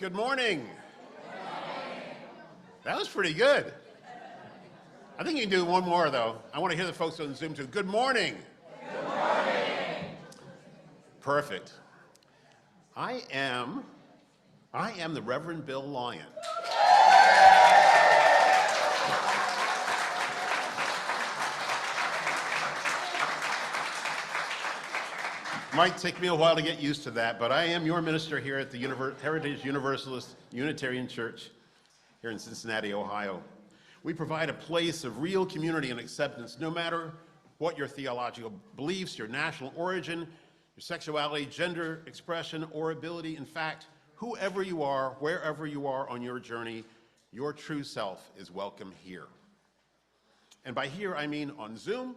Good morning. That was pretty good. I think you can do one more, though. I want to hear the folks on Zoom, too. Good morning. Good morning. Perfect. I am the Reverend Bill Lyon. Might take me a while to get used to that, but I am your minister here at the Heritage Universalist Unitarian Church here in Cincinnati, Ohio. We provide a place of real community and acceptance, no matter what your theological beliefs, your national origin, your sexuality, gender expression, or ability. In fact, whoever you are, wherever you are on your journey, your true self is welcome here. And by here, I mean on Zoom,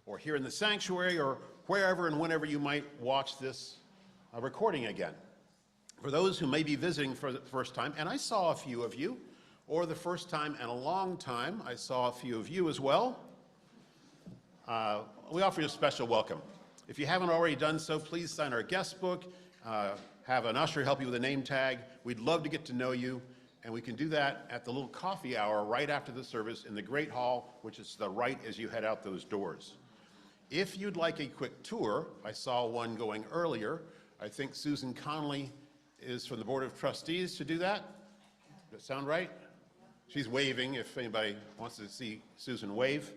or here in the sanctuary, or wherever and whenever you might watch this recording again. For those who may be visiting for the first time, and I saw a few of you, or the first time in a long time, I saw a few of you as well, we offer you a special welcome. If you haven't already done so, please sign our guest book, have an usher help you with a name tag. We'd love to get to know you, and we can do that at the little coffee hour right after the service in the Great Hall, which is to the right as you head out those doors. If you'd like a quick tour, I saw one going earlier. I think Susan Connolly is from the Board of Trustees to do that. Does that sound right? She's waving if anybody wants to see Susan wave.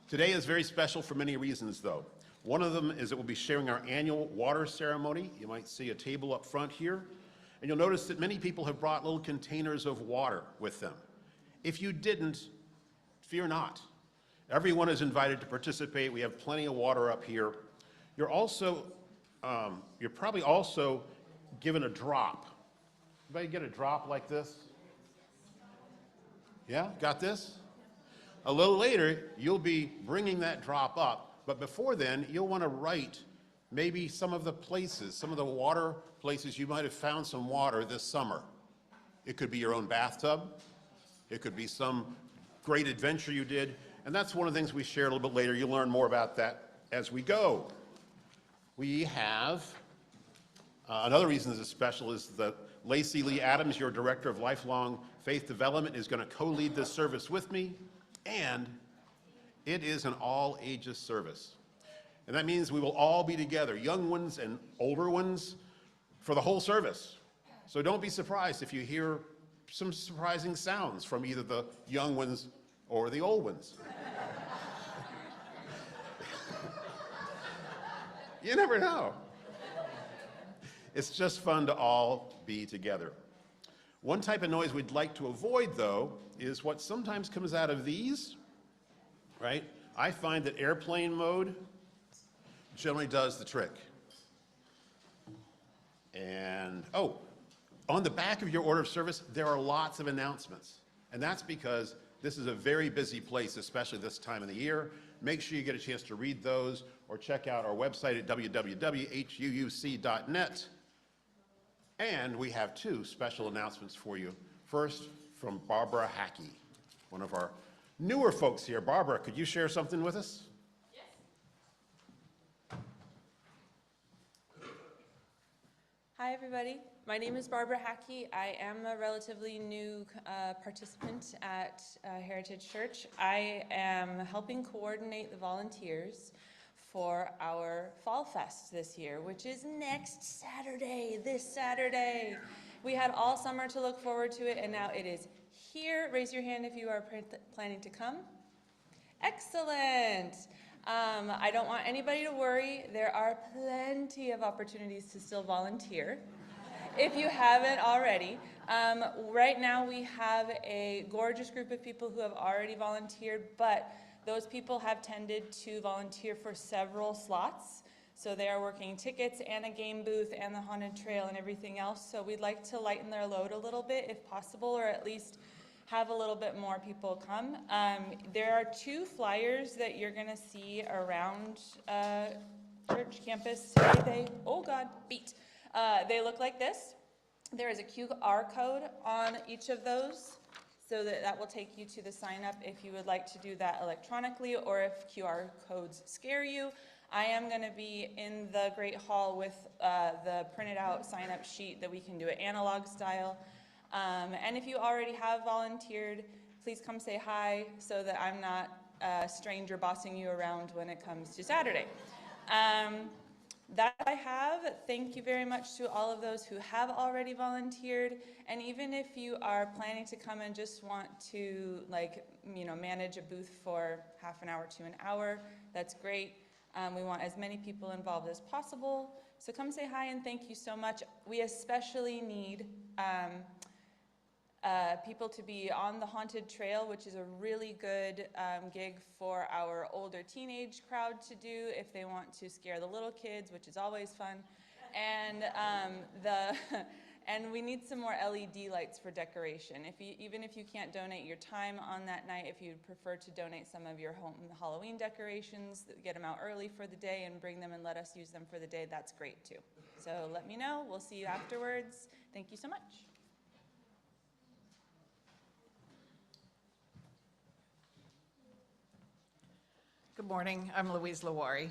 Today is very special for many reasons, though. One of them is that we'll be sharing our annual water ceremony. You might see a table up front here. And you'll notice that many people have brought little containers of water with them. If you didn't, fear not. Everyone is invited to participate. We have plenty of water up here. You're probably also given a drop. Anybody get a drop like this? Yeah, got this? A little later, you'll be bringing that drop up, but before then, you'll want to write maybe some of the places, some of the water places you might have found some water this summer. It could be your own bathtub. It could be some great adventure you did. And that's one of the things we share a little bit later. You'll learn more about that as we go. We have, another reason this is special is that Lacey Lee Adams, your Director of Lifelong Faith Development, is going to co-lead this service with me. And it is an all-ages service. And that means we will all be together, young ones and older ones, for the whole service. So don't be surprised if you hear some surprising sounds from either the young ones or the old ones. You never know. It's just fun to all be together. One type of noise we'd like to avoid, though, is what sometimes comes out of these, right? I find that airplane mode generally does the trick. And, on the back of your order of service, there are lots of announcements. And that's because this is a very busy place, especially this time of the year. Make sure you get a chance to read those or check out our website at www.huuc.net. And we have two special announcements for you. First, from Barbara Hackey, one of our newer folks here. Barbara, could you share something with us? Yes. Hi, everybody. My name is Barbara Hackey. I am a relatively new participant at Heritage Church. I am helping coordinate the volunteers for our Fall Fest this year, which is next Saturday, this Saturday. We had all summer to look forward to it, and now it is here. Raise your hand if you are planning to come. Excellent. I don't want anybody to worry. There are plenty of opportunities to still volunteer if you haven't already. Right now we have a gorgeous group of people who have already volunteered, but those people have tended to volunteer for several slots. So they are working tickets and a game booth and the haunted trail and everything else. So we'd like to lighten their load a little bit if possible, or at least have a little bit more people come. There are two flyers that you're gonna see around church campus today. They look like this. There is a QR code on each of those, so that will take you to the sign up if you would like to do that electronically, or if QR codes scare you. I am going to be in the Great Hall with the printed out sign-up sheet that we can do it analog style. And if you already have volunteered, please come say hi so that I'm not a stranger bossing you around when it comes to Saturday. That I have. Thank you very much to all of those who have already volunteered. And even if you are planning to come and just want to, like, manage a booth for half an hour to an hour, that's great. We want as many people involved as possible. So come say hi and thank you so much. We especially need people to be on the Haunted Trail, which is a really good gig for our older teenage crowd to do if they want to scare the little kids, which is always fun. And and we need some more LED lights for decoration. Even if you can't donate your time on that night, if you'd prefer to donate some of your home Halloween decorations, get them out early for the day and bring them and let us use them for the day, that's great too. So let me know. We'll see you afterwards. Thank you so much. Good morning. I'm Louise Lawari.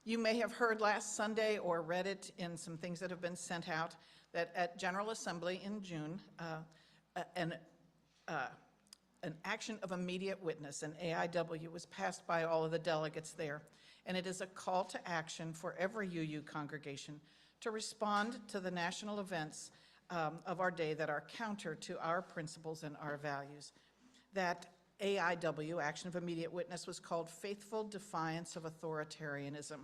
You may have heard last Sunday or read it in some things that have been sent out that at General Assembly in June, an action of immediate witness, an AIW, was passed by all of the delegates there. And it is a call to action for every UU congregation to respond to the national events of our day that are counter to our principles and our values. That AIW, Action of Immediate Witness, was called Faithful Defiance of Authoritarianism,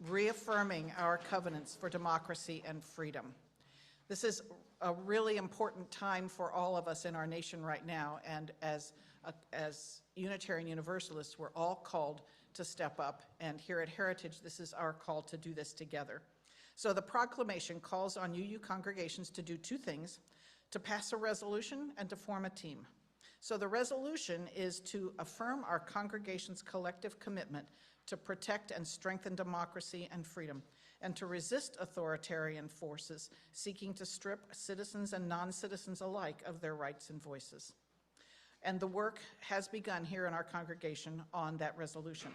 reaffirming our covenants for democracy and freedom. This is a really important time for all of us in our nation right now, and as Unitarian Universalists, we're all called to step up, and here at Heritage, this is our call to do this together. So the proclamation calls on UU congregations to do two things: to pass a resolution and to form a team. So the resolution is to affirm our congregation's collective commitment to protect and strengthen democracy and freedom, and to resist authoritarian forces seeking to strip citizens and non-citizens alike of their rights and voices. And the work has begun here in our congregation on that resolution.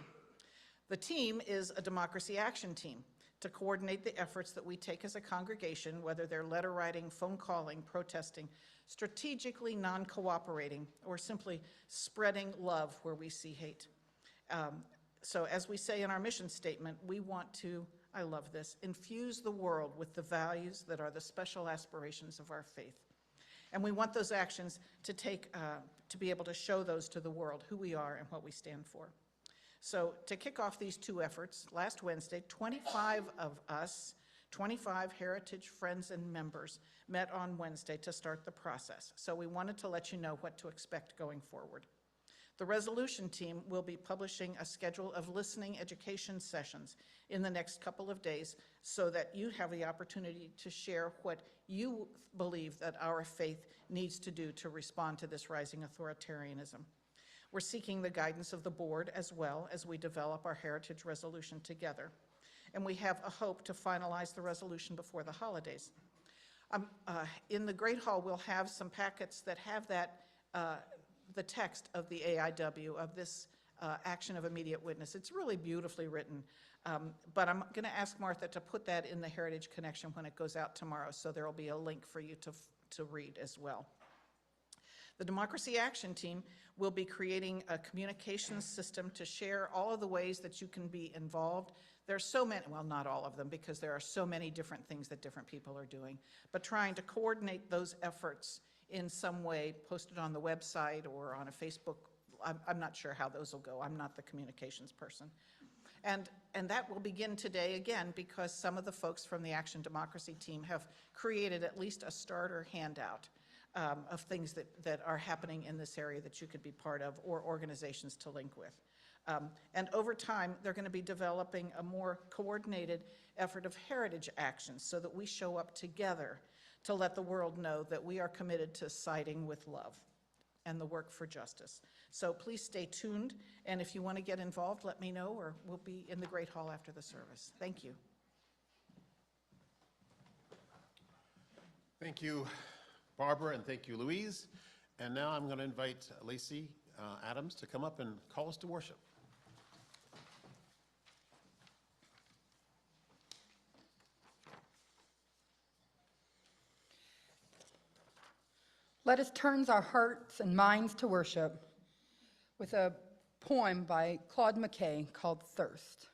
The team is a democracy action team to coordinate the efforts that we take as a congregation, whether they're letter writing, phone calling, protesting, strategically non-cooperating, or simply spreading love where we see hate. So as we say in our mission statement, we want to, I love this, infuse the world with the values that are the special aspirations of our faith. And we want those actions to to be able to show those to the world, who we are and what we stand for. So to kick off these two efforts, last Wednesday, 25 of us, 25 Heritage friends and members, met on Wednesday to start the process. So we wanted to let you know what to expect going forward. The resolution team will be publishing a schedule of listening education sessions in the next couple of days so that you have the opportunity to share what you believe that our faith needs to do to respond to this rising authoritarianism. We're seeking the guidance of the board as well as we develop our Heritage resolution together. And we have a hope to finalize the resolution before the holidays. In the Great Hall, we'll have some packets that have the text of the AIW, of this action of immediate witness. It's really beautifully written, but I'm going to ask Martha to put that in the Heritage Connection when it goes out tomorrow, so there will be a link for you to read as well. The Democracy Action Team will be creating a communications system to share all of the ways that you can be involved. There are so many, well, not all of them, because there are so many different things that different people are doing, but trying to coordinate those efforts in some way, posted on the website or on a Facebook. I'm not sure how those will go. I'm not the communications person. And that will begin today again, because some of the folks from the Action Democracy team have created at least a starter handout of things that are happening in this area that you could be part of, or organizations to link with. And over time, they're going to be developing a more coordinated effort of heritage actions so that we show up together to let the world know that we are committed to siding with love and the work for justice. So please stay tuned, and if you want to get involved, let me know, or we'll be in the Great Hall after the service. Thank you. Thank you, Barbara, and thank you, Louise. And now I'm going to invite Lacey Adams to come up and call us to worship. Let us turn our hearts and minds to worship with a poem by Claude McKay called Thirst.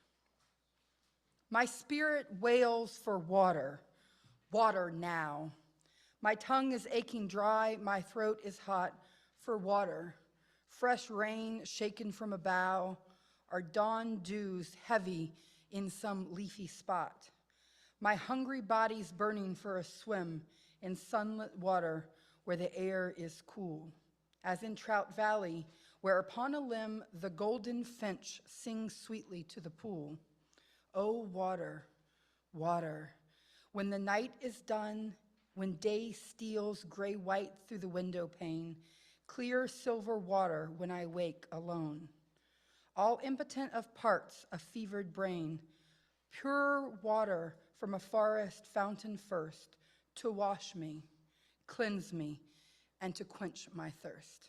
My spirit wails for water, water now. My tongue is aching dry, my throat is hot for water. Fresh rain shaken from a bough, or dawn dews heavy in some leafy spot. My hungry body's burning for a swim in sunlit water where the air is cool, as in Trout Valley, where upon a limb the golden finch sings sweetly to the pool. Oh, water, water, when the night is done, when day steals gray-white through the window pane, clear silver water when I wake alone. All impotent of parts, a fevered brain, pure water from a forest fountain first, to wash me, cleanse me, and to quench my thirst.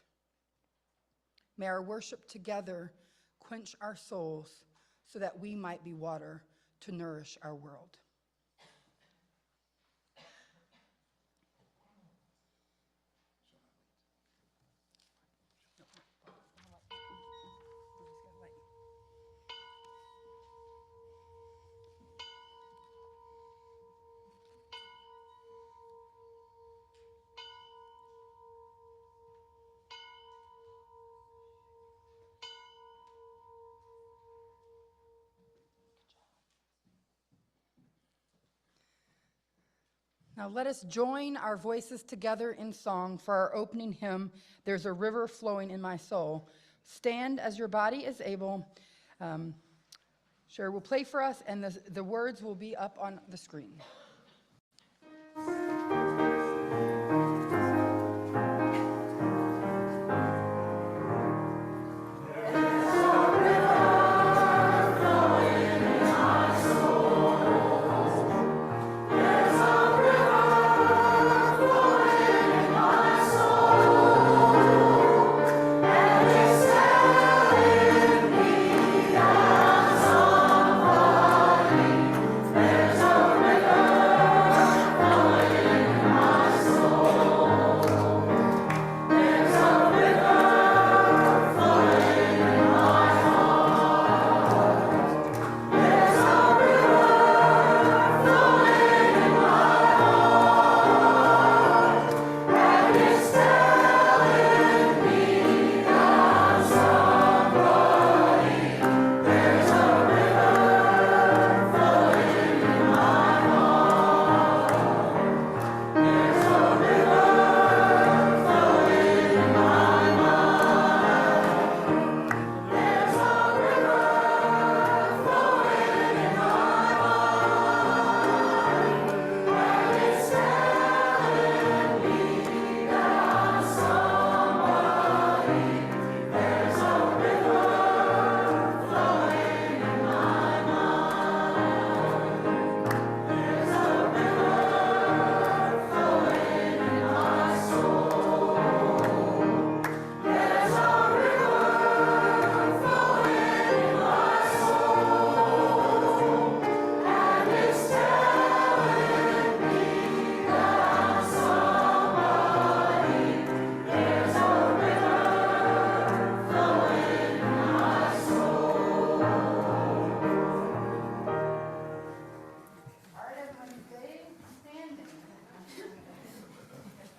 May our worship together quench our souls so that we might be water to nourish our world. Now let us join our voices together in song for our opening hymn, There's a River Flowing in My Soul. Stand as your body is able. Sherry will play for us, and the words will be up on the screen.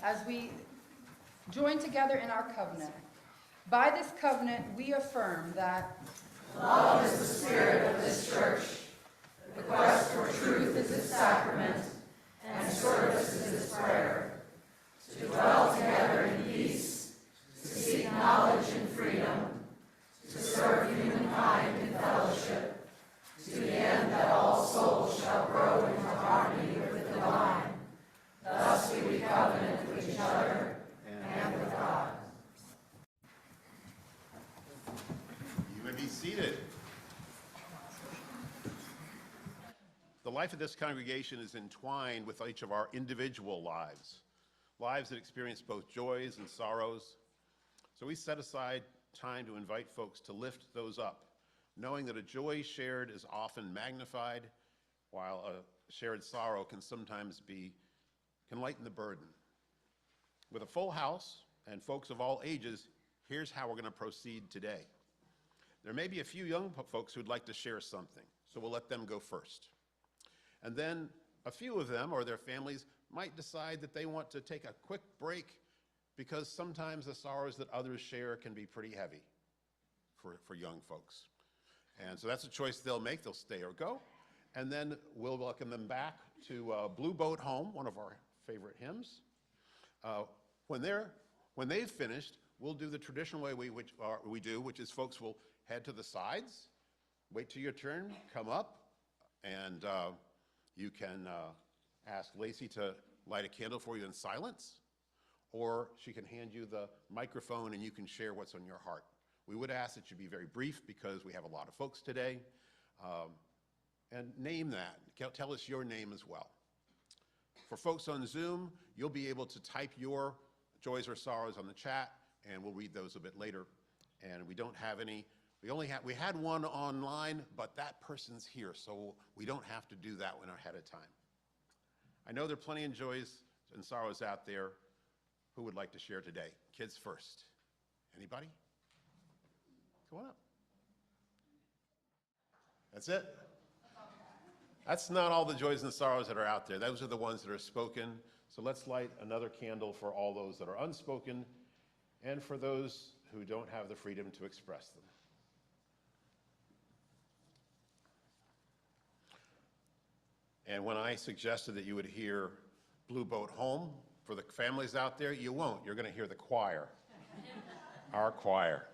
As we join together in our covenant, by this covenant we affirm that love is the spirit of this church, the quest for truth is its sacrament, and service is its prayer, to dwell together in peace, to seek knowledge and freedom, to serve humankind in fellowship, to the end that all souls shall grow into harmony with the divine. Thus we covenant with each other and with God. You may be seated. The life of this congregation is entwined with each of our individual lives, lives that experience both joys and sorrows. So we set aside time to invite folks to lift those up, knowing that a joy shared is often magnified, while a shared sorrow can sometimes can lighten the burden. With a full house and folks of all ages, here's how we're going to proceed today. There may be a few young folks who'd like to share something, so we'll let them go first. And then a few of them or their families might decide that they want to take a quick break because sometimes the sorrows that others share can be pretty heavy for young folks. And so that's a choice they'll make. They'll stay or go. And then we'll welcome them back to Blue Boat Home, one of our favorite hymns. When they've finished, we'll do the traditional way we do, which is folks will head to the sides, wait till your turn, come up, and you can ask Lacey to light a candle for you in silence, or she can hand you the microphone and you can share what's on your heart. We would ask that you be very brief because we have a lot of folks today. And name that. Tell us your name as well. For folks on Zoom, you'll be able to type your joys or sorrows on the chat, and we'll read those a bit later. And we don't have any, we had one online, but that person's here, so we don't have to do that one ahead of time. I know there are plenty of joys and sorrows out there. Who would like to share today? Kids first. Anybody? Come on up. That's it? That's not all the joys and sorrows that are out there. Those are the ones that are spoken. So let's light another candle for all those that are unspoken and for those who don't have the freedom to express them. And when I suggested that you would hear Blue Boat Home, for the families out there, you won't. You're going to hear the choir, our choir.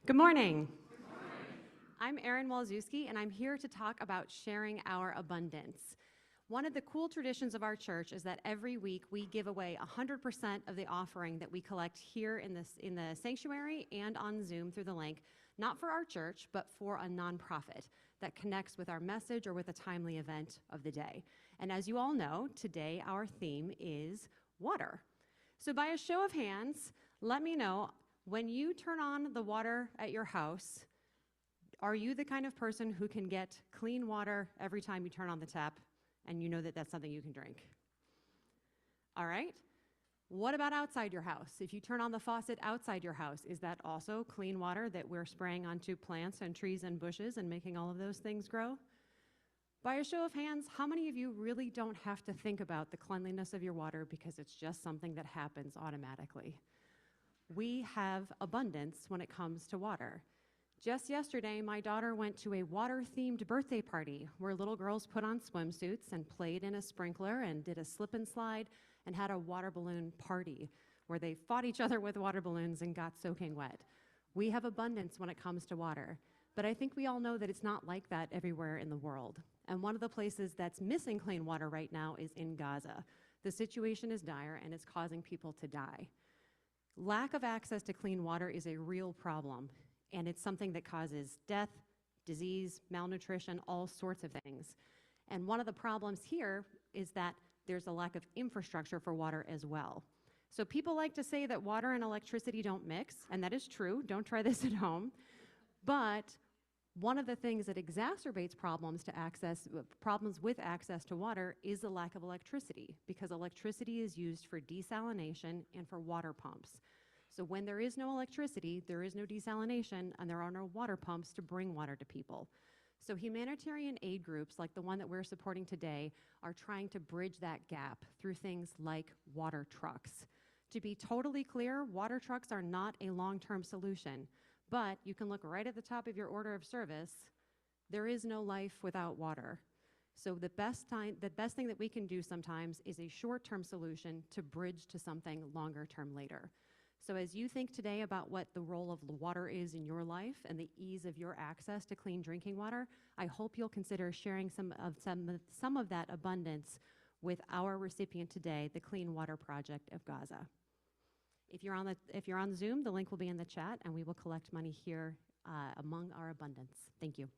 Good morning. I'm Erin Walzewski, and I'm here to talk about sharing our abundance. One of the cool traditions of our church is that every week we give away 100% of the offering that we collect here in the sanctuary and on Zoom through the link, not for our church, but for a nonprofit that connects with our message or with a timely event of the day. And as you all know, today our theme is water. So by a show of hands, let me know, when you turn on the water at your house, are you the kind of person who can get clean water every time you turn on the tap and you know that that's something you can drink? All right. What about outside your house? If you turn on the faucet outside your house, is that also clean water that we're spraying onto plants and trees and bushes and making all of those things grow? By a show of hands, how many of you really don't have to think about the cleanliness of your water because it's just something that happens automatically? We have abundance when it comes to water. Just yesterday, my daughter went to a water-themed birthday party where little girls put on swimsuits and played in a sprinkler and did a slip and slide and had a water balloon party where they fought each other with water balloons and got soaking wet. We have abundance when it comes to water, but I think we all know that it's not like that everywhere in the world. And one of the places that's missing clean water right now is in Gaza. The situation is dire and it's causing people to die. Lack of access to clean water is a real problem, and it's something that causes death, disease, malnutrition, all sorts of things. And one of the problems here is that there's a lack of infrastructure for water as well. So people like to say that water and electricity don't mix, and that is true. Don't try this at home. But one of the things that exacerbates problems with access to water is the lack of electricity, because electricity is used for desalination and for water pumps. So when there is no electricity, there is no desalination, and there are no water pumps to bring water to people. So humanitarian aid groups like the one that we're supporting today are trying to bridge that gap through things like water trucks. To be totally clear, water trucks are not a long-term solution, but you can look right at the top of your order of service. There is no life without water. So the best thing that we can do sometimes is a short-term solution to bridge to something longer-term later. So as you think today about what the role of water is in your life and the ease of your access to clean drinking water, I hope you'll consider sharing some of that abundance with our recipient today, the Clean Water Project of Gaza. If you're on Zoom, the link will be in the chat, and we will collect money here among our abundance. Thank you.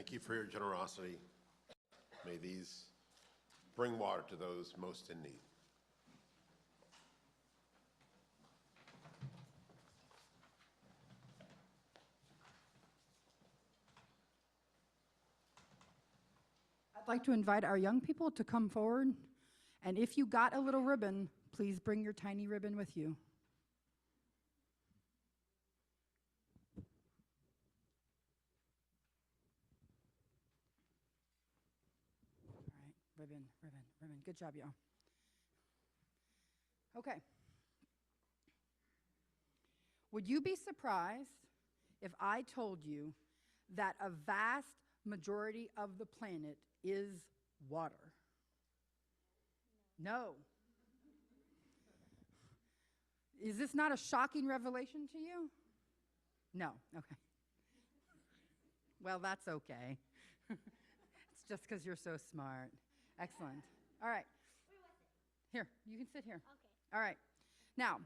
Thank you for your generosity. May these bring water to those most in need. I'd like to invite our young people to come forward. And if you got a little ribbon, please bring your tiny ribbon with you. All right, ribbon, ribbon, ribbon. Good job, y'all. Okay. Would you be surprised if I told you that a vast majority of the planet is water? No. Is this not a shocking revelation to you? No. Okay. Well, that's okay. It's just because you're so smart. Excellent. All right. Here, you can sit here. Okay. All right. Now,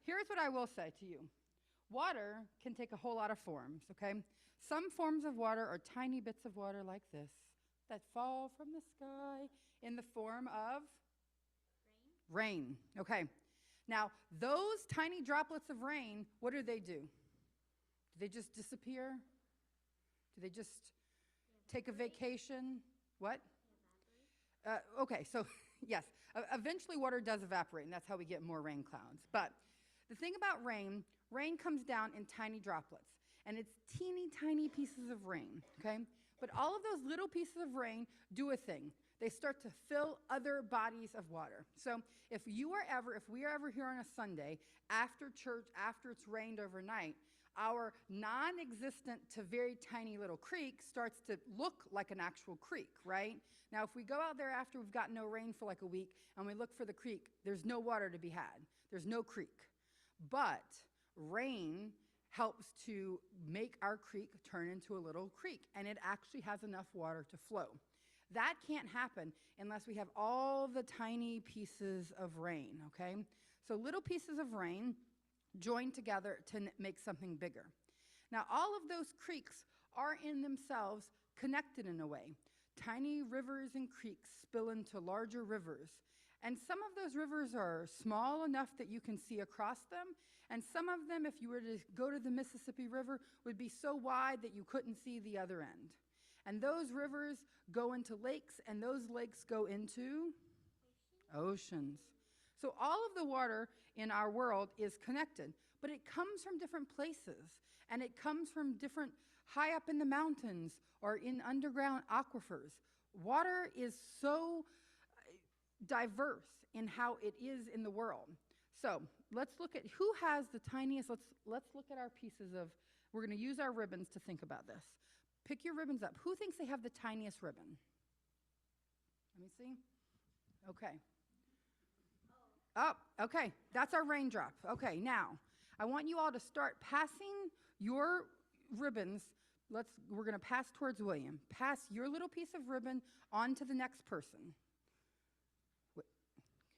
here's what I will say to you. Water can take a whole lot of forms, okay? Some forms of water are tiny bits of water like this that fall from the sky in the form of rain. Okay. Now, those tiny droplets of rain, what do? Do they just disappear? Do they just take a vacation? What? Okay, so yes, eventually water does evaporate, and that's how we get more rain clouds. But the thing about rain, rain comes down in tiny droplets, and it's teeny tiny pieces of rain, okay? But all of those little pieces of rain do a thing. They start to fill other bodies of water. So if we are ever here on a Sunday after church, after it's rained overnight, our non-existent to very tiny little creek starts to look like an actual creek, right? Now, if we go out there after we've got no rain for like a week and we look for the creek, there's no water to be had. There's no creek. But rain helps to make our creek turn into a little creek, and it actually has enough water to flow. That can't happen unless we have all the tiny pieces of rain, okay? So little pieces of rain join together to make something bigger. Now, all of those creeks are in themselves connected in a way. Tiny rivers and creeks spill into larger rivers. And some of those rivers are small enough that you can see across them, and some of them, if you were to go to the Mississippi River, would be so wide that you couldn't see the other end. And those rivers go into lakes, and those lakes go into oceans. So all of the water in our world is connected, but it comes from different places, and it comes from different high up in the mountains or in underground aquifers. Water is so diverse in how it is in the world. So let's look at who has the tiniest, let's look at our pieces of, we're going to use our ribbons to think about this. Pick your ribbons up. Who thinks they have the tiniest ribbon? Let me see. Okay. Oh, okay. That's our raindrop. Okay, now, I want you all to start passing your ribbons. We're going to pass towards William. Pass your little piece of ribbon on to the next person.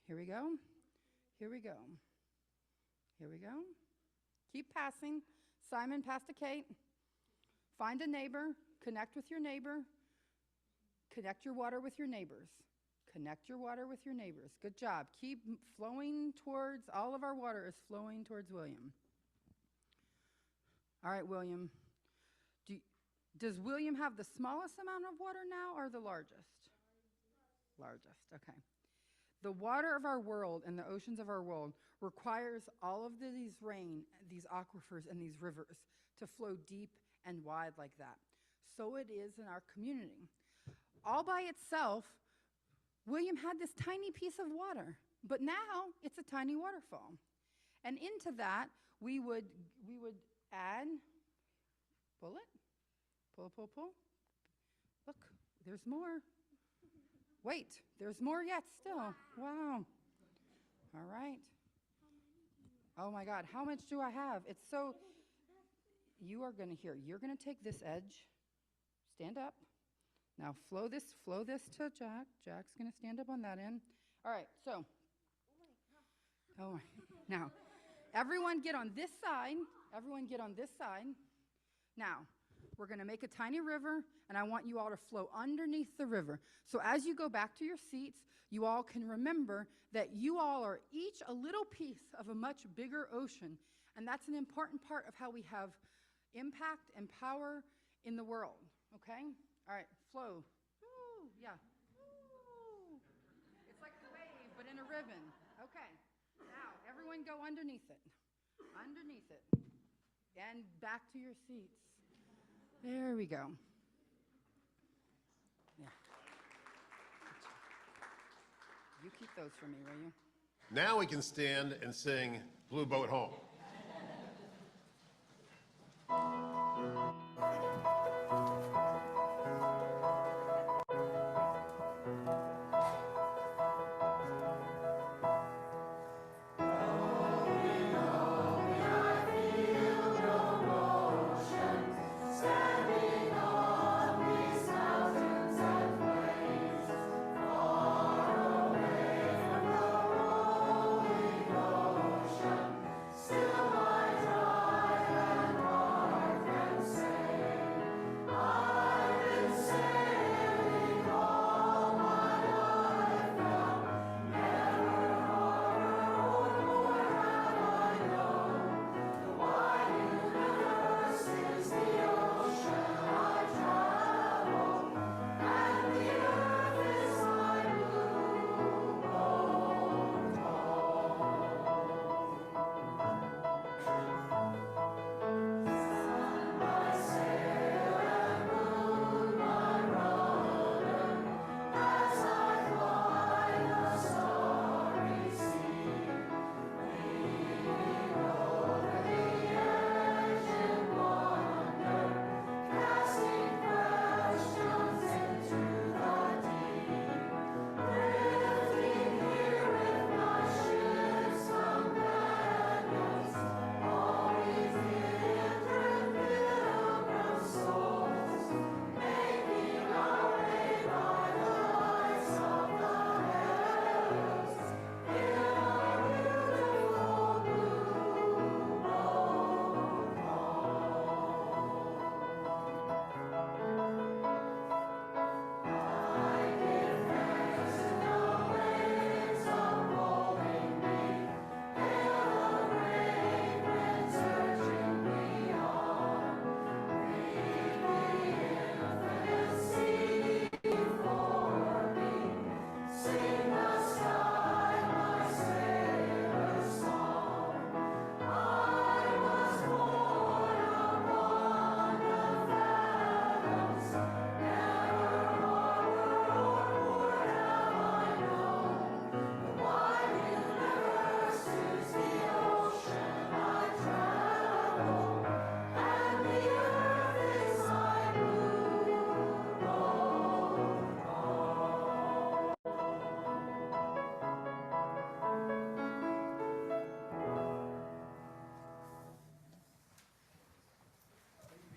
Here we go. Here we go. Here we go. Keep passing. Simon, pass to Kate. Find a neighbor. Connect with your neighbor. Connect your water with your neighbors. Connect your water with your neighbors. Good job. Keep flowing towards, all of our water is flowing towards William. All right, William. Does William have the smallest amount of water now or the largest? Largest, okay. The water of our world and the oceans of our world requires all of these rain, these aquifers, and these rivers to flow deep and wide like that. So it is in our community. All by itself, William had this tiny piece of water, but now it's a tiny waterfall. And into that, we would add, pull it, pull. Look, there's more. Wait, there's more yet still. Wow. All right. Oh my God, how much do I have? It's so, you're going to take this edge, stand up. Now flow this to Jack. Jack's going to stand up on that end. All right, so, now, everyone get on this side. Everyone get on this side. Now, We're going to make a tiny river, and I want you all to flow underneath the river. So as you go back to your seats, you all can remember that you all are each a little piece of a much bigger ocean, and that's an important part of how we have impact and power in the world, okay? All right, flow. Woo, yeah. Woo. It's like the wave, but in a ribbon. Okay. Now, everyone go underneath it. Underneath it. And back to your seats. There we go. Yeah. You keep those for me, will you? Now we can stand and sing Blue Boat Home.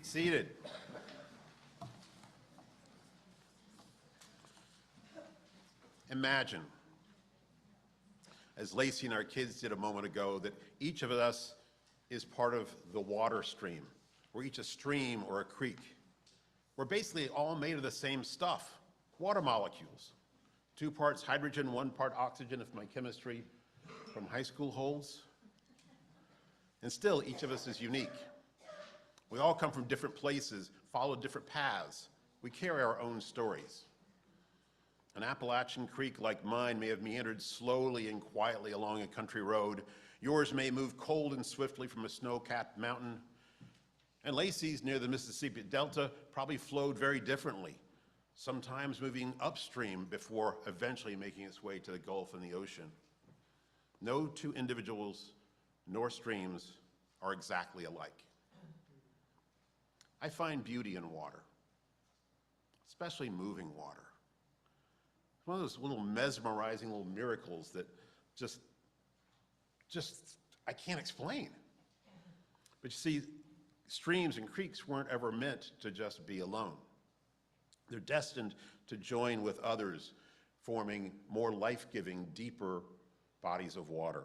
Seated. Imagine, as Lacey and our kids did a moment ago, that each of us is part of the water stream. We're each a stream or a creek. We're basically all made of the same stuff, water molecules. 2 parts hydrogen, 1 part oxygen, if my chemistry from high school holds. And still, each of us is unique. We all come from different places, follow different paths. We carry our own stories. An Appalachian creek like mine may have meandered slowly and quietly along a country road. Yours may move cold and swiftly from a snow-capped mountain. And Lacey's near the Mississippi Delta probably flowed very differently, sometimes moving upstream before eventually making its way to the Gulf and the ocean. No 2 individuals nor streams are exactly alike. I find beauty in water, especially moving water. It's one of those little mesmerizing little miracles that just I can't explain. But you see, streams and creeks weren't ever meant to just be alone. They're destined to join with others, forming more life-giving, deeper bodies of water.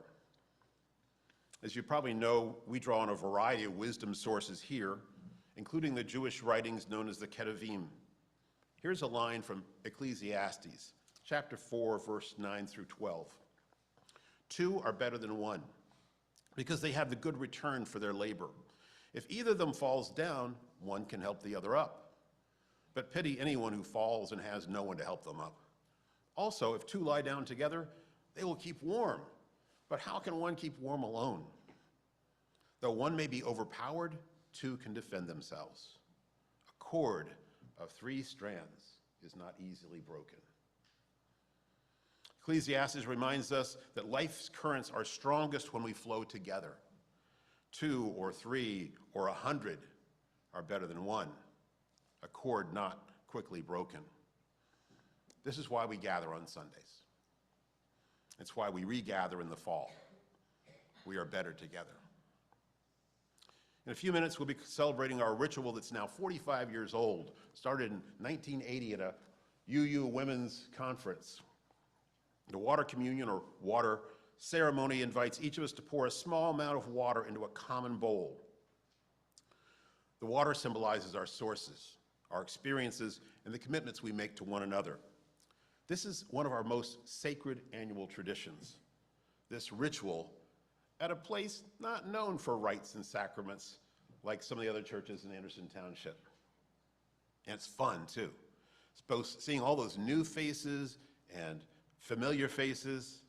As you probably know, we draw on a variety of wisdom sources here, including the Jewish writings known as the Ketuvim. Here's a line from Ecclesiastes, chapter 4, verse 9 through 12. Two are better than one, because they have the good return for their labor. If either of them falls down, one can help the other up. But pity anyone who falls and has no one to help them up. Also, if two lie down together, they will keep warm. But how can one keep warm alone? Though one may be overpowered, two can defend themselves. A cord of 3 strands is not easily broken. Ecclesiastes reminds us that life's currents are strongest when we flow together. 2 or 3 or 100 are better than one, a cord not quickly broken. This is why we gather on Sundays. It's why we regather in the fall. We are better together. In a few minutes, we'll be celebrating our ritual that's now 45 years old, started in 1980 at a UU Women's Conference. The water communion or water ceremony invites each of us to pour a small amount of water into a common bowl. The water symbolizes our sources, our experiences, and the commitments we make to one another. This is one of our most sacred annual traditions. This ritual at a place not known for rites and sacraments like some of the other churches in Anderson Township. And it's fun too. It's both seeing all those new faces and familiar faces,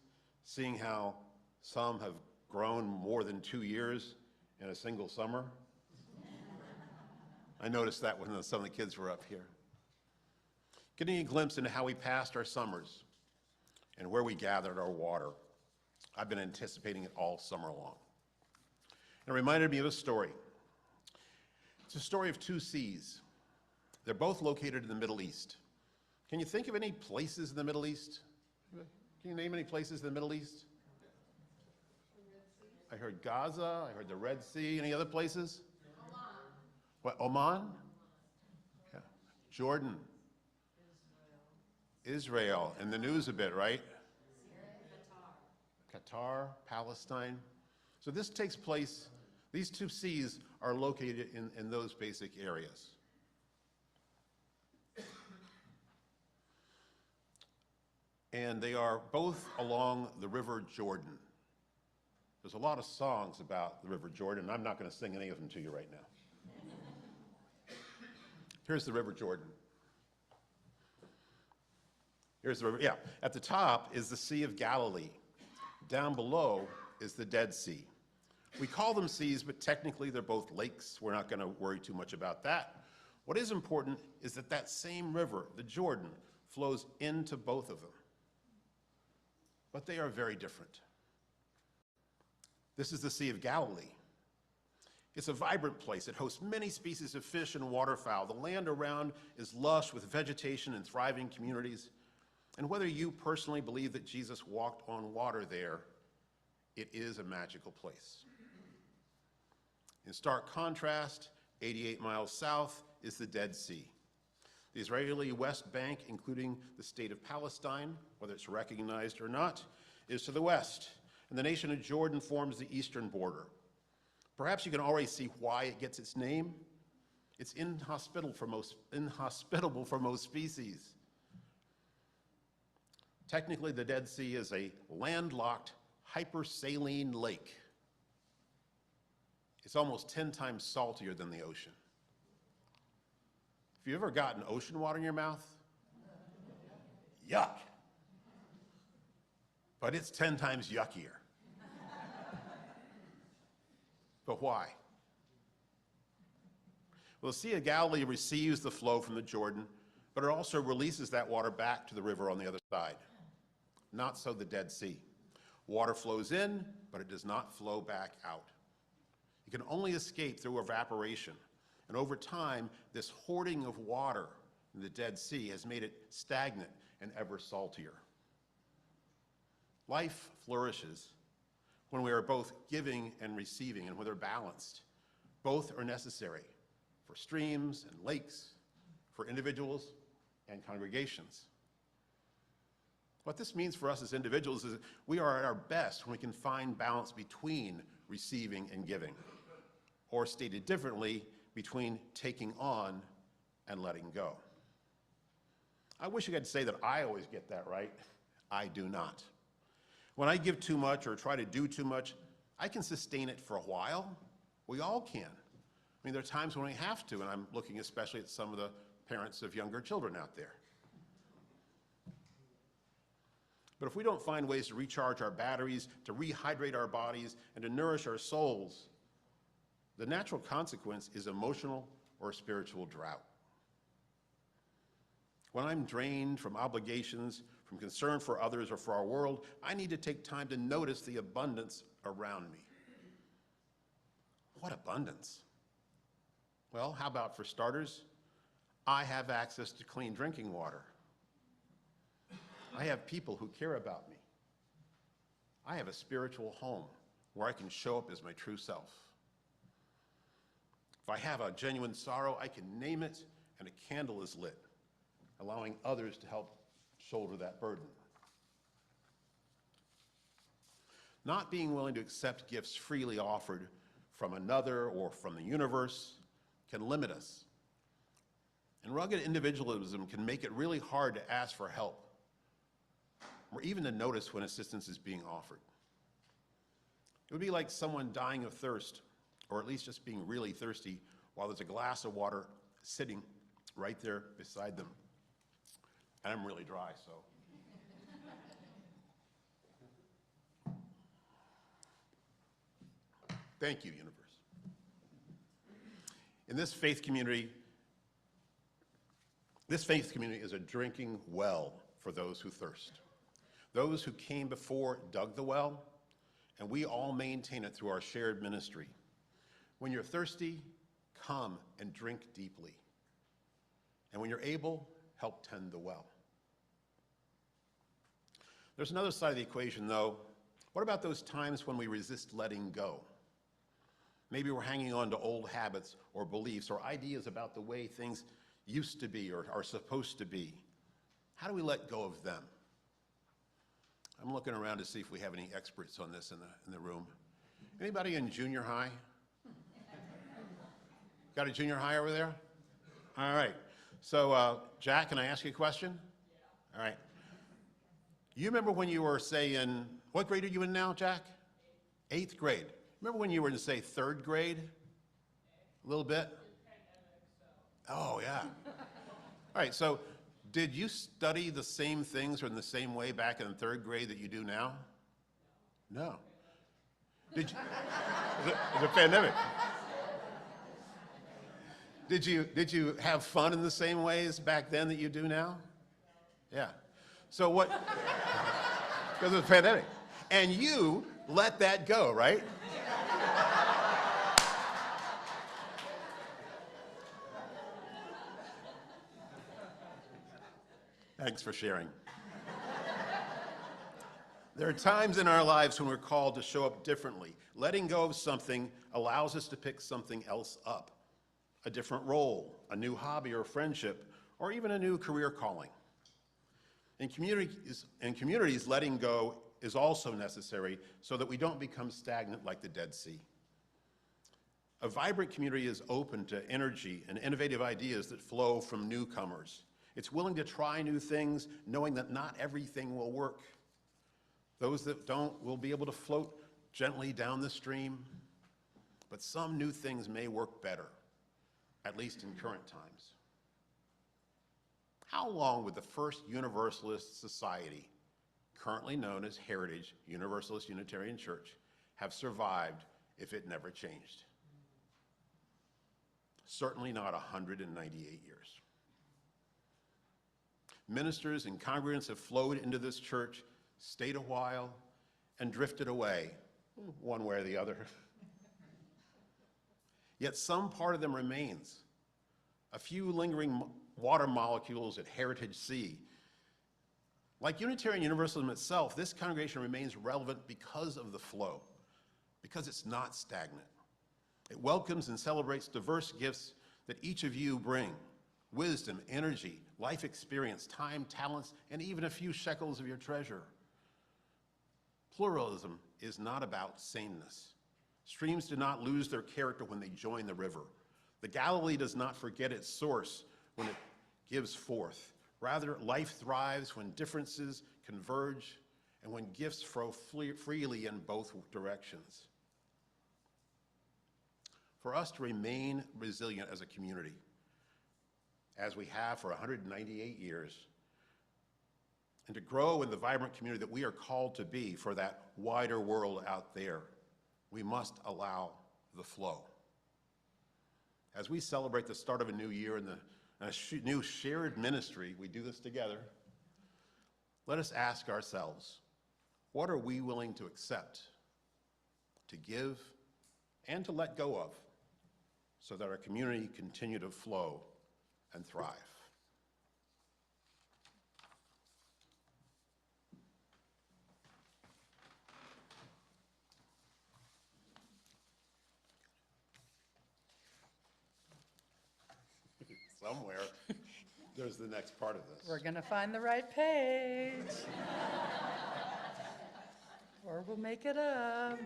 seeing how some have grown more than 2 years in a single summer. I noticed that when some of the kids were up here. Getting a glimpse into how we passed our summers and where we gathered our water. I've been anticipating it all summer long. And it reminded me of a story. It's a story of 2 seas. They're both located in the Middle East. Can you think of any places in the Middle East? Can you name any places in the Middle East? I heard Gaza, I heard the Red Sea. Any other places? Oman. What, Oman? Yeah. Jordan. Israel. In the news a bit, right? Qatar, Palestine. So this takes place, these 2 seas are located in those basic areas. And they are both along the River Jordan. There's a lot of songs about the River Jordan. I'm not going to sing any of them to you right now. Here's the River Jordan. Here's the river, yeah. At the top is the Sea of Galilee. Down below is the Dead Sea. We call them seas, but technically they're both lakes. We're not going to worry too much about that. What is important is that that same river, the Jordan, flows into both of them. But they are very different. This is the Sea of Galilee. It's a vibrant place. It hosts many species of fish and waterfowl. The land around is lush with vegetation and thriving communities. And whether you personally believe that Jesus walked on water there, it is a magical place. In stark contrast, 88 miles south is the Dead Sea. The Israeli West Bank, including the state of Palestine, whether it's recognized or not, is to the west, and the nation of Jordan forms the eastern border. Perhaps you can already see why it gets its name. It's inhospitable for most species. Technically, the Dead Sea is a landlocked, hypersaline lake. It's almost 10 times saltier than the ocean. Have you ever gotten ocean water in your mouth? Yuck. But it's 10 times yuckier. But why? Well, the Sea of Galilee receives the flow from the Jordan, but it also releases that water back to the river on the other side. Not so the Dead Sea. Water flows in, but it does not flow back out. It can only escape through evaporation. And over time, this hoarding of water in the Dead Sea has made it stagnant and ever saltier. Life flourishes when we are both giving and receiving, and when they're balanced. Both are necessary for streams and lakes, for individuals and congregations. What this means for us as individuals is we are at our best when we can find balance between receiving and giving. Or stated differently, between taking on and letting go. I wish I could say that I always get that right. I do not. When I give too much or try to do too much, I can sustain it for a while. We all can. I mean, there are times when we have to, and I'm looking especially at some of the parents of younger children out there. But if we don't find ways to recharge our batteries, to rehydrate our bodies, and to nourish our souls, the natural consequence is emotional or spiritual drought. When I'm drained from obligations, from concern for others or for our world, I need to take time to notice the abundance around me. What abundance? Well, how about for starters, I have access to clean drinking water. I have people who care about me. I have a spiritual home where I can show up as my true self. If I have a genuine sorrow, I can name it and a candle is lit, allowing others to help shoulder that burden. Not being willing to accept gifts freely offered from another or from the universe can limit us. And rugged individualism can make it really hard to ask for help, or even to notice when assistance is being offered. It would be like someone dying of thirst, or at least just being really thirsty, while there's a glass of water sitting right there beside them. And I'm really dry, so. Thank you, Universe. In this faith community is a drinking well for those who thirst. Those who came before dug the well, and we all maintain it through our shared ministry. When you're thirsty, come and drink deeply. And when you're able, help tend the well. There's another side of the equation, though. What about those times when we resist letting go? Maybe we're hanging on to old habits or beliefs or ideas about the way things used to be or are supposed to be. How do we let go of them? I'm looking around to see if we have any experts on this in the room. Anybody in junior high? Got a junior high over there? All right. So, Jack, can I ask you a question? Yeah. All right. You remember when you were, say, in, what grade are you in now, Jack? 8th grade. Remember when you were in, say, 3rd grade? A little bit? Oh, yeah. All right, so did you study the same things or in the same way back in 3rd grade that you do now? No. Did you? It was a pandemic. Did you have fun in the same ways back then that you do now? Yeah. So what? Because of the pandemic. And you let that go, right? Thanks for sharing. There are times in our lives when we're called to show up differently. Letting go of something allows us to pick something else up, a different role, a new hobby or friendship, or even a new career calling. In communities, letting go is also necessary so that we don't become stagnant like the Dead Sea. A vibrant community is open to energy and innovative ideas that flow from newcomers. It's willing to try new things, knowing that not everything will work. Those that don't will be able to float gently down the stream, but some new things may work better, at least in current times. How long would the first Universalist society, currently known as Heritage Universalist Unitarian Church, have survived if it never changed? Certainly not 198 years. Ministers and congregants have flowed into this church, stayed a while, and drifted away, one way or the other. Yet some part of them remains. A few lingering water molecules at Heritage Sea. Like Unitarian Universalism itself, this congregation remains relevant because of the flow, because it's not stagnant. It welcomes and celebrates diverse gifts that each of you bring: wisdom, energy, life experience, time, talents, and even a few shekels of your treasure. Pluralism is not about sameness. Streams do not lose their character when they join the river. The Galilee does not forget its source when it gives forth. Rather, life thrives when differences converge and when gifts flow freely in both directions. For us to remain resilient as a community, as we have for 198 years, and to grow in the vibrant community that we are called to be for that wider world out there, we must allow the flow. As we celebrate the start of a new year and a new shared ministry, we do this together, let us ask ourselves, what are we willing to accept, to give, and to let go of, so that our community continue to flow and thrive? Somewhere, there's the next part of this. We're going to find the right page. Or we'll make it up.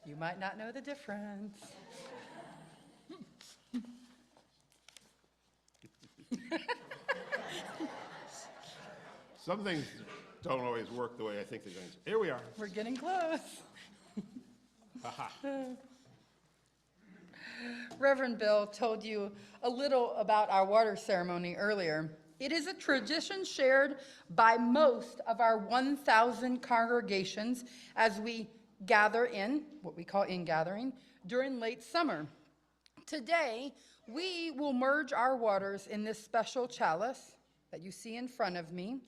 You might not know the difference. Some things don't always work the way I think they're going to. Here we are. We're getting close. Reverend Bill told you a little about our water ceremony earlier. It is a tradition shared by most of our 1,000 congregations as we gather in, what we call in-gathering, during late summer. Today, we will merge our waters in this special chalice that you see in front of me,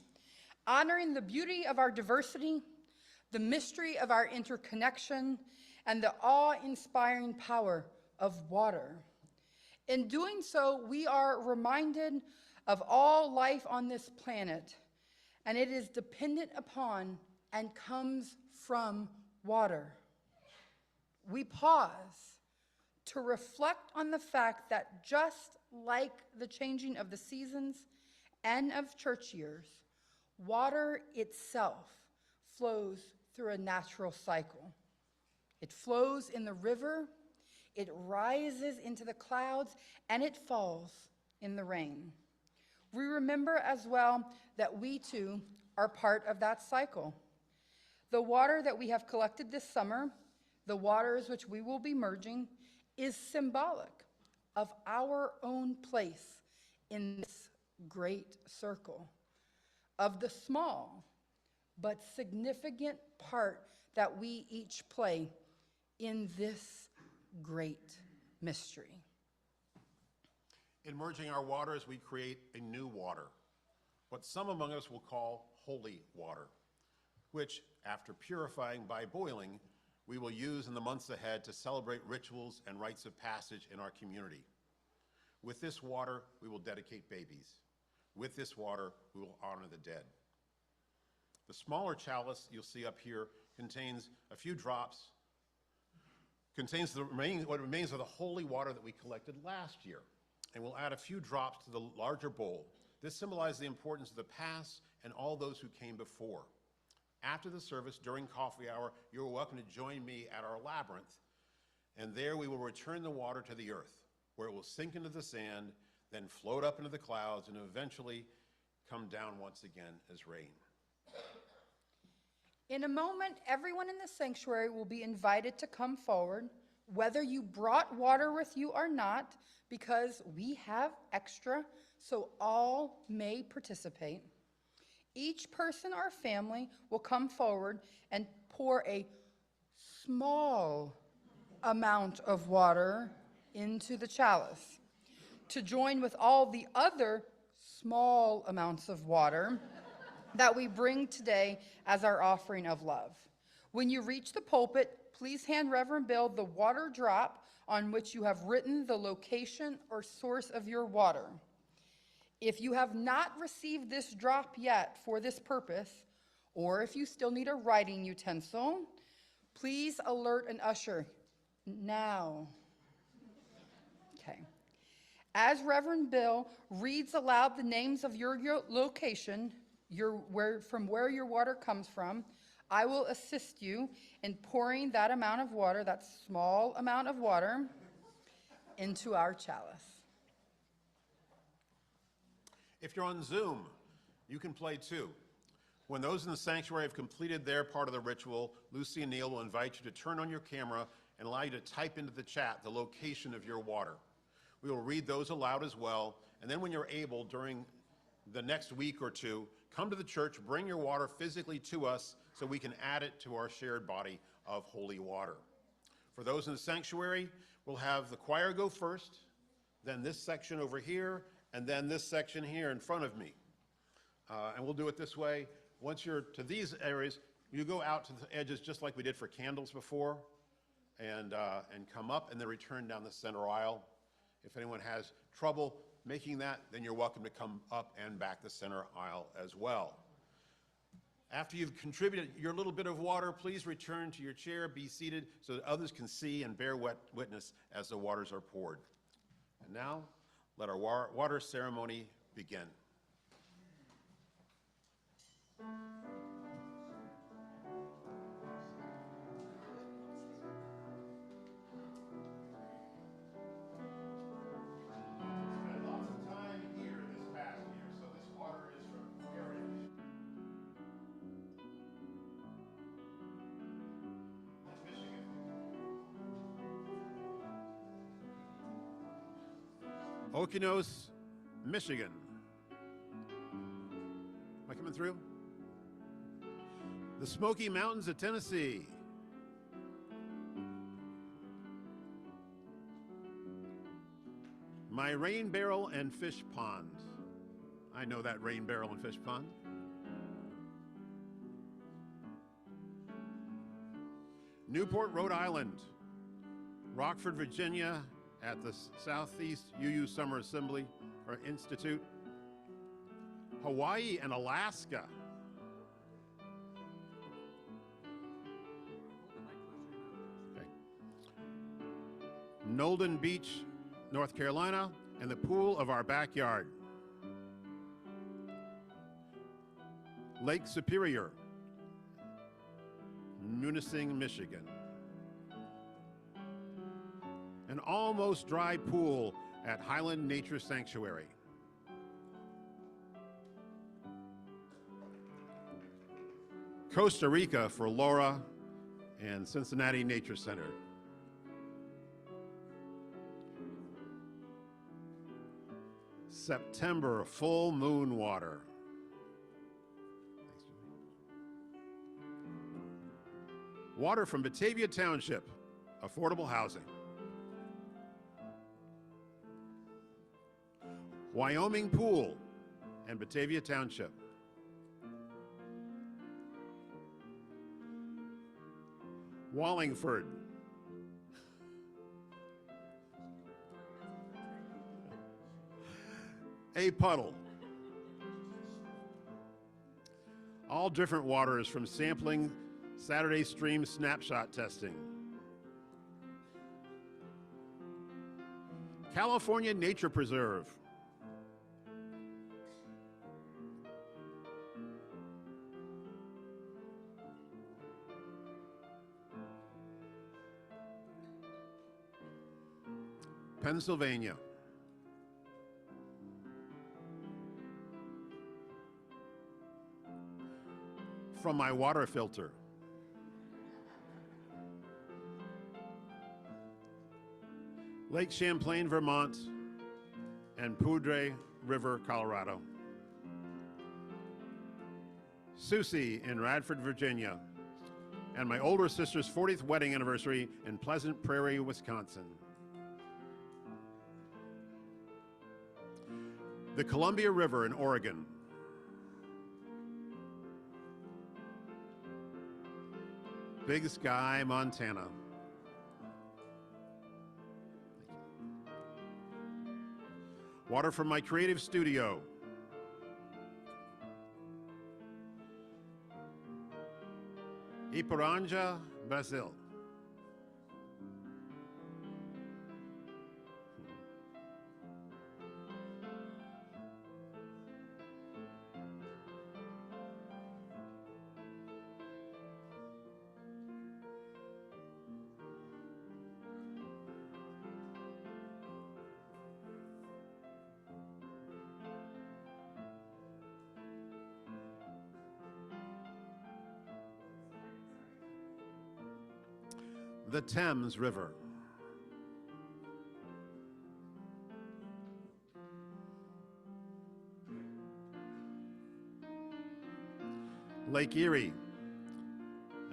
honoring the beauty of our diversity, the mystery of our interconnection, and the awe-inspiring power of water. In doing so, we are reminded of all life on this planet, and it is dependent upon and comes from water. We pause to reflect on the fact that just like the changing of the seasons and of church years, water itself flows through a natural cycle. It flows in the river, it rises into the clouds, and it falls in the rain. We remember as well that we too are part of that cycle. The water that we have collected this summer, the waters which we will be merging, is symbolic of our own place in this great circle, of the small but significant part that we each play in this great mystery. In merging our waters, we create a new water, what some among us will call holy water, which, after purifying by boiling, we will use in the months ahead to celebrate rituals and rites of passage in our community. With this water, we will dedicate babies. With this water, we will honor the dead. The smaller chalice you'll see up here contains a few drops, contains what remains of the holy water that we collected last year, and we'll add a few drops to the larger bowl. This symbolizes the importance of the past and all those who came before. After the service, during coffee hour, you're welcome to join me at our labyrinth, and there we will return the water to the earth, where it will sink into the sand, then float up into the clouds, and eventually come down once again as rain. In a moment, everyone in the sanctuary will be invited to come forward, whether you brought water with you or not, because we have extra, so all may participate. Each person or family will come forward and pour a small amount of water into the chalice to join with all the other small amounts of water that we bring today as our offering of love. When you reach the pulpit, please hand Reverend Bill the water drop on which you have written the location or source of your water. If you have not received this drop yet for this purpose, or if you still need a writing utensil, please alert an usher now. Okay. As Reverend Bill reads aloud the names of your location, from where your water comes from, I will assist you in pouring that amount of water, that small amount of water, into our chalice. If you're on Zoom, you can play too. When those in the sanctuary have completed their part of the ritual, Lucy and Neil will invite you to turn on your camera and allow you to type into the chat the location of your water. We will read those aloud as well, and then when you're able, during the next week or two, come to the church, bring your water physically to us so we can add it to our shared body of holy water. For those in the sanctuary, we'll have the choir go first, then this section over here, and then this section here in front of me. And we'll do it this way. Once you're to these areas, you go out to the edges just like we did for candles before, and come up and then return down the center aisle. If anyone has trouble making that, then you're welcome to come up and back the center aisle as well. After you've contributed your little bit of water, please return to your chair, be seated so that others can see and bear witness as the waters are poured. And now, let our water ceremony begin. Spent lots of time here this past year, so this water is from very Michigan. Okonos, Michigan. Am I coming through? The Smoky Mountains of Tennessee. My rain barrel and fish pond. I know that rain barrel and fish pond. Newport, Rhode Island. Rockford, Virginia, at the Southeast UU Summer Assembly or Institute. Hawaii and Alaska. Okay. Nolden Beach, North Carolina, and the pool of our backyard. Lake Superior, Munising, Michigan. An almost dry pool at Highland Nature Sanctuary. Costa Rica for Laura and Cincinnati Nature Center. September, full moon water. Water from Batavia Township, affordable housing. Wyoming Pool and Batavia Township. Wallingford. A puddle. All different waters from sampling Saturday stream snapshot testing. California Nature Preserve. Pennsylvania. From my water filter. Lake Champlain, Vermont, and Poudre River, Colorado. Susie in Radford, Virginia, and my older sister's 40th wedding anniversary in Pleasant Prairie, Wisconsin. The Columbia River in Oregon. Big Sky, Montana. Water from my creative studio. Iporanja, Brazil. the Thames River. Lake Erie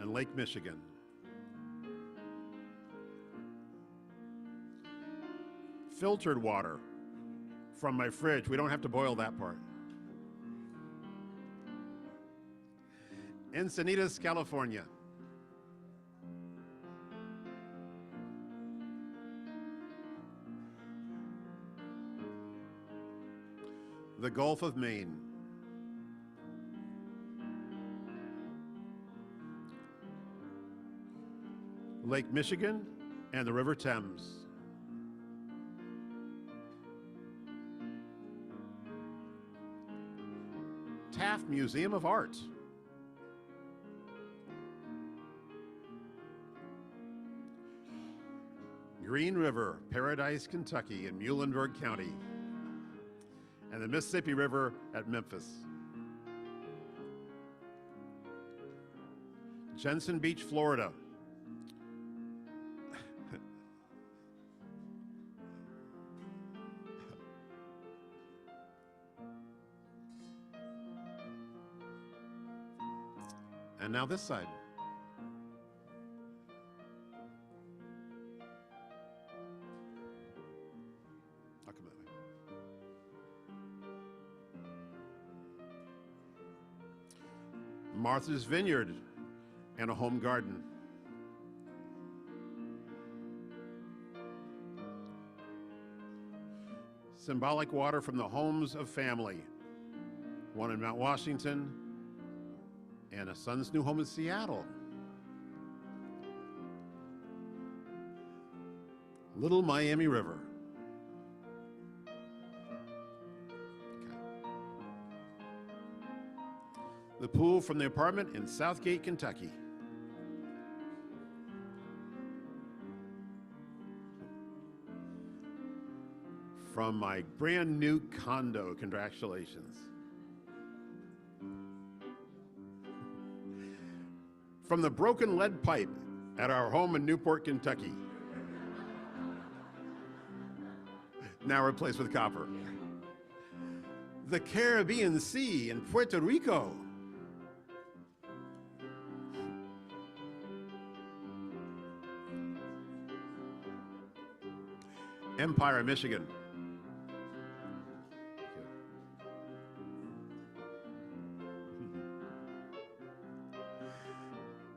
and Lake Michigan. Filtered water from my fridge. We don't have to boil that part. Encinitas, California. The Gulf of Maine. Lake Michigan and the River Thames. Taft Museum of Art. Green River, Paradise, Kentucky, in Muhlenberg County, and the Mississippi River at Memphis. Jensen Beach, Florida. And now this side. I'll come that way. Martha's Vineyard and a home garden. Symbolic water from the homes of family. One in Mount Washington, and a son's new home in Seattle. Little Miami River. Okay. The pool from the apartment in Southgate, Kentucky. From my brand new condo, congratulations. From the broken lead pipe at our home in Newport, Kentucky. Now replaced with copper. The Caribbean Sea in Puerto Rico. Empire, Michigan.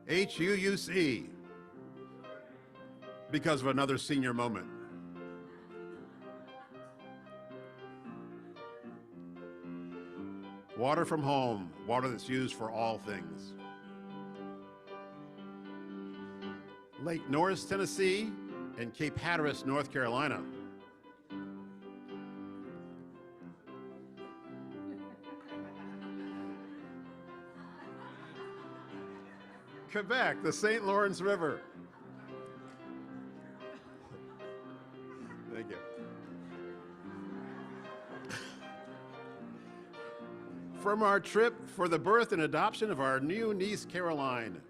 HUUC, because of another senior moment. Water from home, water that's used for all things. Lake Norris, Tennessee, and Cape Hatteras, North Carolina. Quebec, the St. Lawrence River. Thank you. From our trip for the birth and adoption of our new niece, Caroline.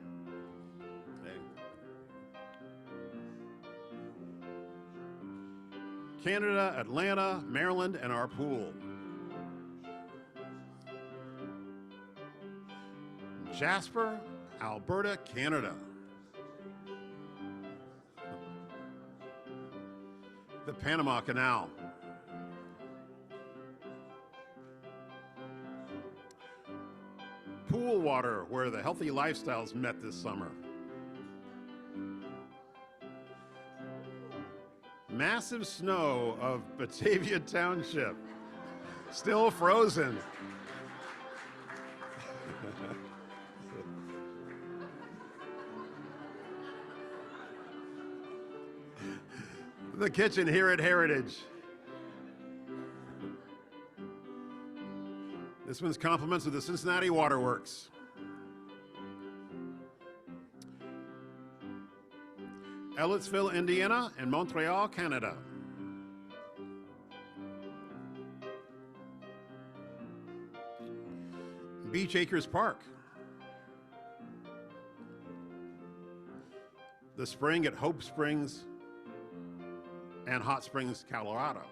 Canada, Atlanta, Maryland, and our pool. Jasper, Alberta, Canada. The Panama Canal. Pool water, where the healthy lifestyles met this summer. Massive snow of Batavia Township, still frozen. The kitchen here at Heritage. This one's compliments of the Cincinnati Waterworks. Ellettsville, Indiana, and Montreal, Canada. Beach Acres Park. the spring at Hope Springs and Hot Springs, Colorado.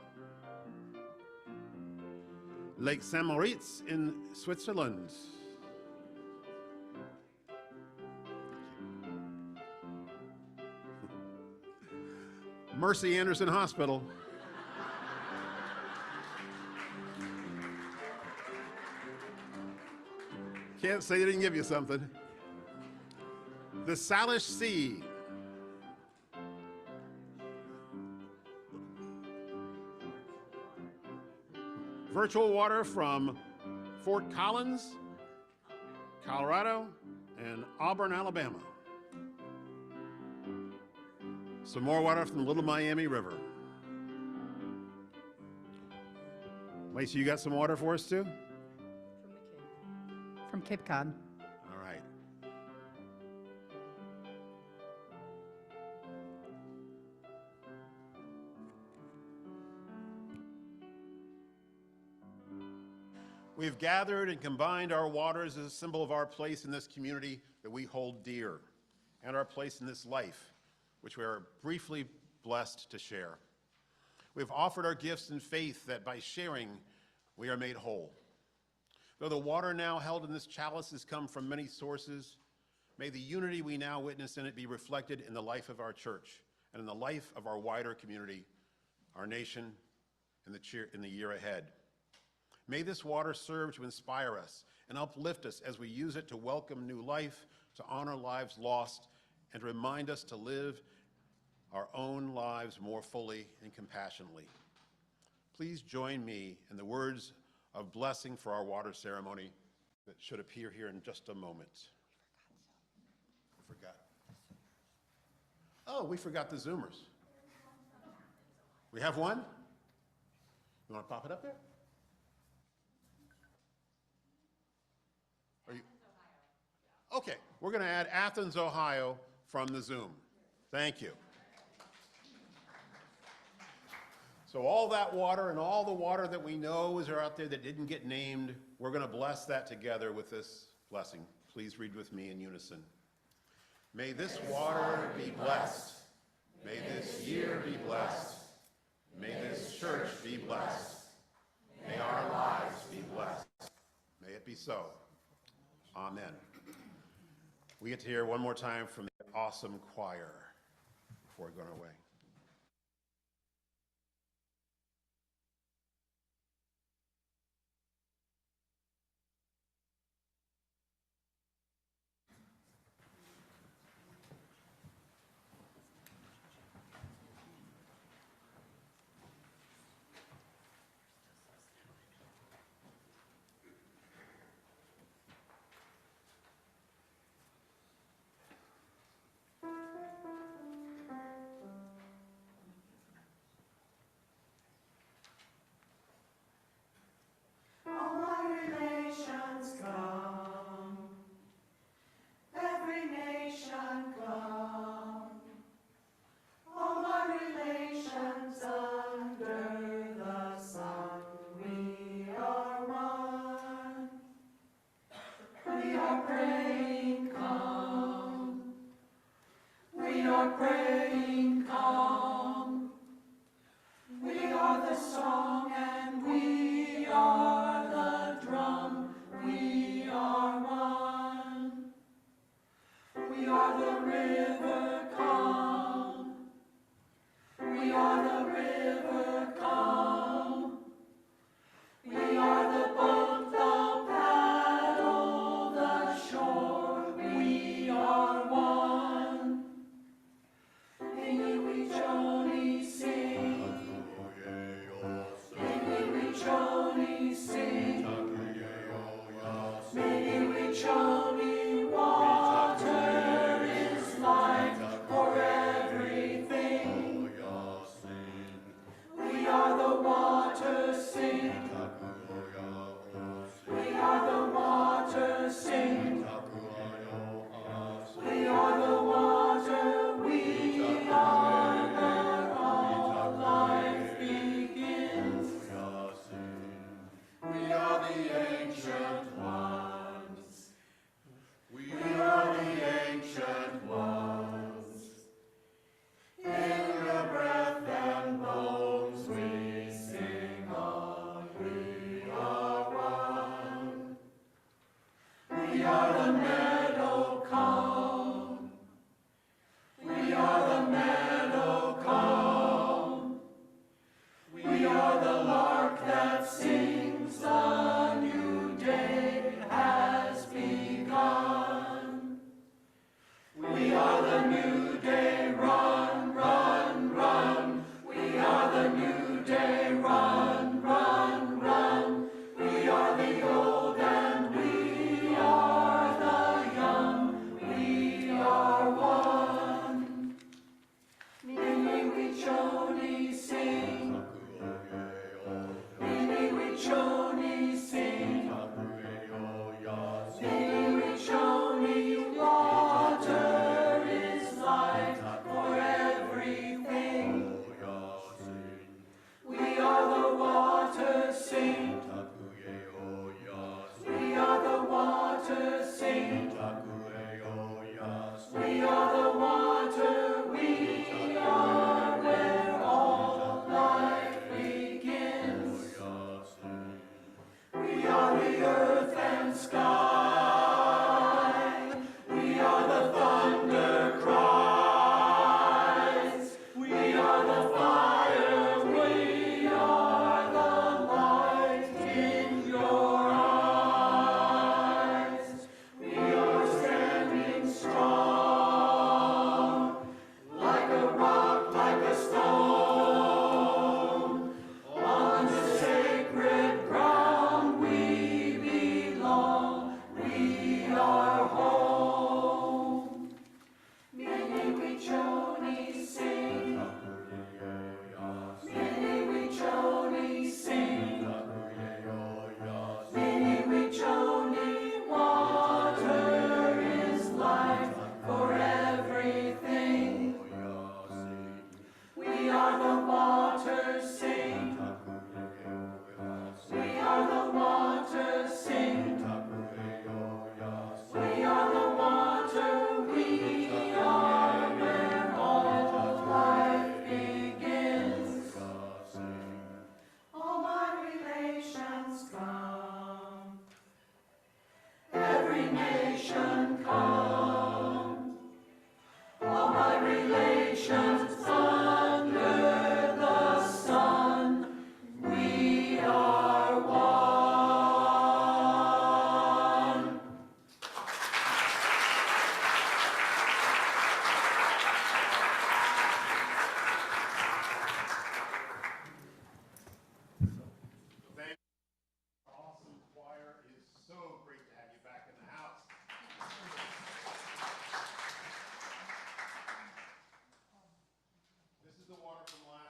Lake St. Moritz in Switzerland. Mercy Anderson Hospital. Can't say they didn't give you something. The Salish Sea. Virtual water from Fort Collins, Colorado, and Auburn, Alabama. Some more water from the Little Miami River. Lacey, you got some water for us too? From Cape Cod. All right. We've gathered and combined our waters as a symbol of our place in this community that we hold dear, and our place in this life, which we are briefly blessed to share. We've offered our gifts in faith that by sharing, we are made whole. Though the water now held in this chalice has come from many sources, may the unity we now witness in it be reflected in the life of our church and in the life of our wider community, our nation, in the year ahead. May this water serve to inspire us and uplift us as we use it to welcome new life, to honor lives lost, and to remind us to live our own lives more fully and compassionately. Please join me in the words of blessing for our water ceremony that should appear here in just a moment. I forgot. Oh, we forgot the Zoomers. We have one? You want to pop it up there? Are you? Okay, we're going to add Athens, Ohio from the Zoom. Thank you. So all that water and all the water that we know is out there that didn't get named, we're going to bless that together with this blessing. Please read with me in unison. May this water be blessed. May this year be blessed. May this church be blessed. May our lives be blessed. May it be so. Amen. We get to hear one more time from the awesome choir before going away. All my relations come, every nation come, all my relations under the sun, we are one. We are praying, come, we are praying, come, we are the song and we are the drum, we are one. We are the river, come. We are the river, come. We are the boat, the paddle, the shore, we are one. We Joni sing. We Joni sing. We Joni, water is life.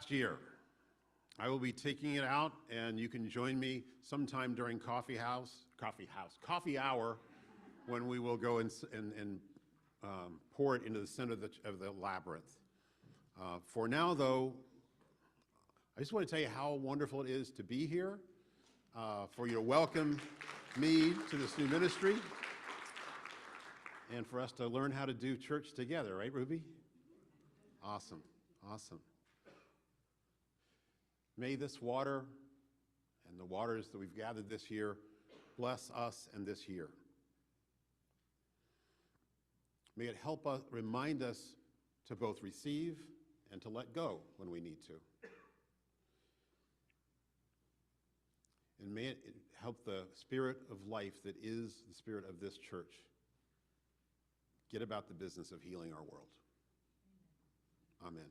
last year. I will be taking it out, and you can join me sometime during coffee hour, when we will go and pour it into the center of the labyrinth. For now, though, I just want to tell you how wonderful it is to be here, for you to welcome me to this new ministry, and for us to learn how to do church together, right, Ruby? Awesome, awesome. May this water and the waters that we've gathered this year bless us and this year. May it help us, remind us to both receive and to let go when we need to. And may it help the spirit of life that is the spirit of this church get about the business of healing our world. Amen.